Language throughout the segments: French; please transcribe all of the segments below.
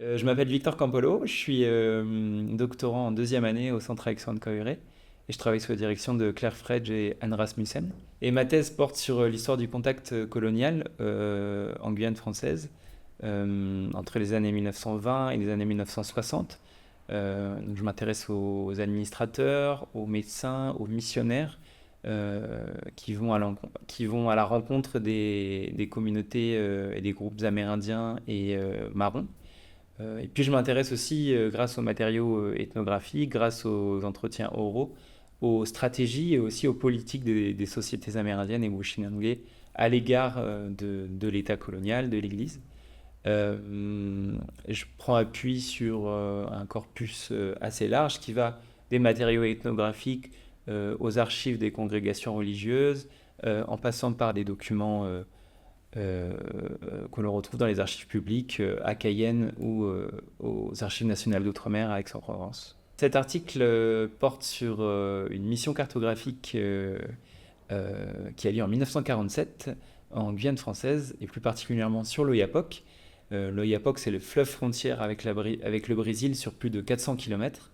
Je m'appelle Victor Campolo, je suis doctorant en deuxième année au Centre Alexandre Koyré et je travaille sous la direction de Claire Fredge et Anne Rasmussen. Et ma thèse porte sur l'histoire du contact colonial en Guyane française entre les années 1920 et les années 1960. Donc je m'intéresse aux administrateurs, aux médecins, aux missionnaires qui vont à la rencontre des communautés et des groupes amérindiens et marrons. Et puis je m'intéresse aussi, grâce aux matériaux ethnographiques, grâce aux entretiens oraux, aux stratégies et aussi aux politiques des sociétés amérindiennes et Wushinangé à l'égard de l'État colonial, de l'Église. Je prends appui sur un corpus assez large qui va des matériaux ethnographiques aux archives des congrégations religieuses, en passant par des documents que l'on retrouve dans les archives publiques à Cayenne ou aux archives nationales d'outre-mer à Aix-en-Provence. Cet article porte sur une mission cartographique qui a lieu en 1947 en Guyane française et plus particulièrement sur l'Oyapock. L'Oyapock, c'est le fleuve frontière avec le Brésil sur plus de 400 km.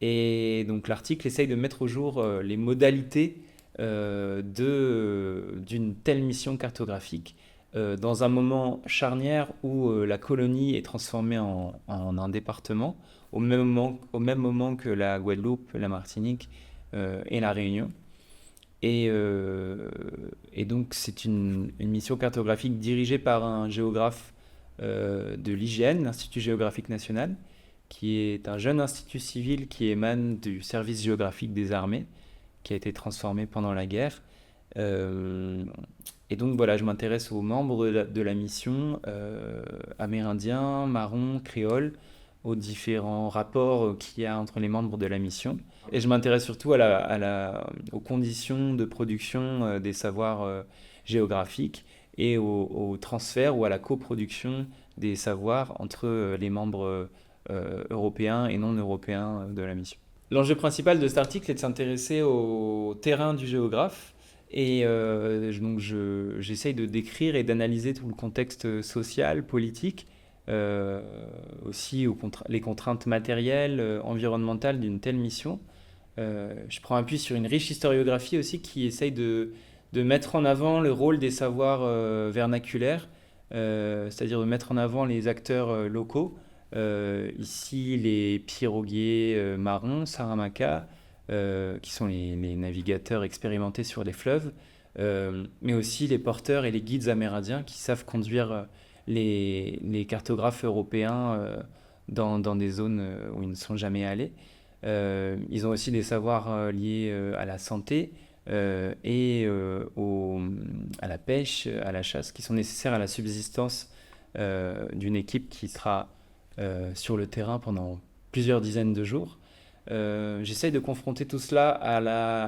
Et donc l'article essaye de mettre au jour les modalités d'une telle mission cartographique dans un moment charnière où la colonie est transformée en un département, au même moment que la Guadeloupe, la Martinique et la Réunion. Et donc c'est une mission cartographique dirigée par un géographe de l'IGN, l'Institut géographique national, qui est un jeune institut civil qui émane du service géographique des armées, qui a été transformé pendant la guerre. Et donc voilà, je m'intéresse aux membres de la mission, amérindiens, marrons, créoles, aux différents rapports qu'il y a entre les membres de la mission. Et je m'intéresse surtout aux conditions de production des savoirs géographiques et au transfert ou à la coproduction des savoirs entre les membres européens et non européens de la mission. L'enjeu principal de cet article est de s'intéresser au terrain du géographe et j'essaye de décrire et d'analyser tout le contexte social, politique, aussi les contraintes matérielles, environnementales d'une telle mission. Je prends appui sur une riche historiographie aussi qui essaye de mettre en avant le rôle des savoirs vernaculaires, c'est-à-dire de mettre en avant les acteurs locaux. Ici, les piroguiers marrons, Saramacca, qui sont les navigateurs expérimentés sur les fleuves, mais aussi les porteurs et les guides amérindiens qui savent conduire les cartographes européens dans des zones où ils ne sont jamais allés. Ils ont aussi des savoirs liés à la santé à la pêche, à la chasse, qui sont nécessaires à la subsistance d'une équipe qui sera sur le terrain pendant plusieurs dizaines de jours. J'essaye de confronter tout cela à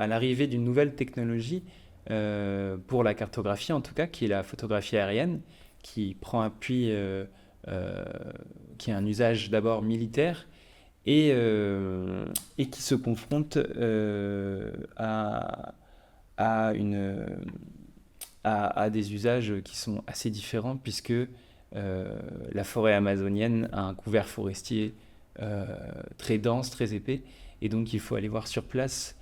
l'arrivée d'une nouvelle technologie pour la cartographie en tout cas, qui est la photographie aérienne, qui prend appui, qui a un usage d'abord militaire et qui se confronte à des usages qui sont assez différents puisque la forêt amazonienne a un couvert forestier très dense, très épais, et donc il faut aller voir sur place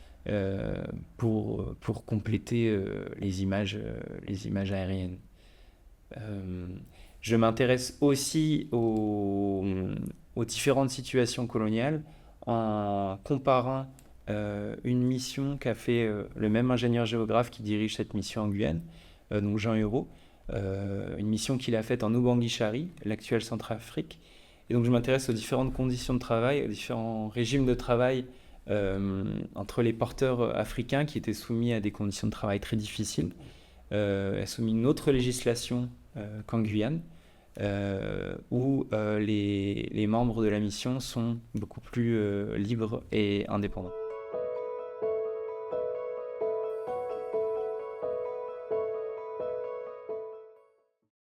pour compléter les images aériennes. Je m'intéresse aussi aux différentes situations coloniales en comparant une mission qu'a fait le même ingénieur géographe qui dirige cette mission en Guyane, donc Jean Hureau, une mission qu'il a faite en Oubangui-Chari, l'actuelle Centrafrique. Et donc je m'intéresse aux différentes conditions de travail, aux différents régimes de travail entre les porteurs africains qui étaient soumis à des conditions de travail très difficiles, soumis à une autre législation qu'en Guyane, où les membres de la mission sont beaucoup plus libres et indépendants.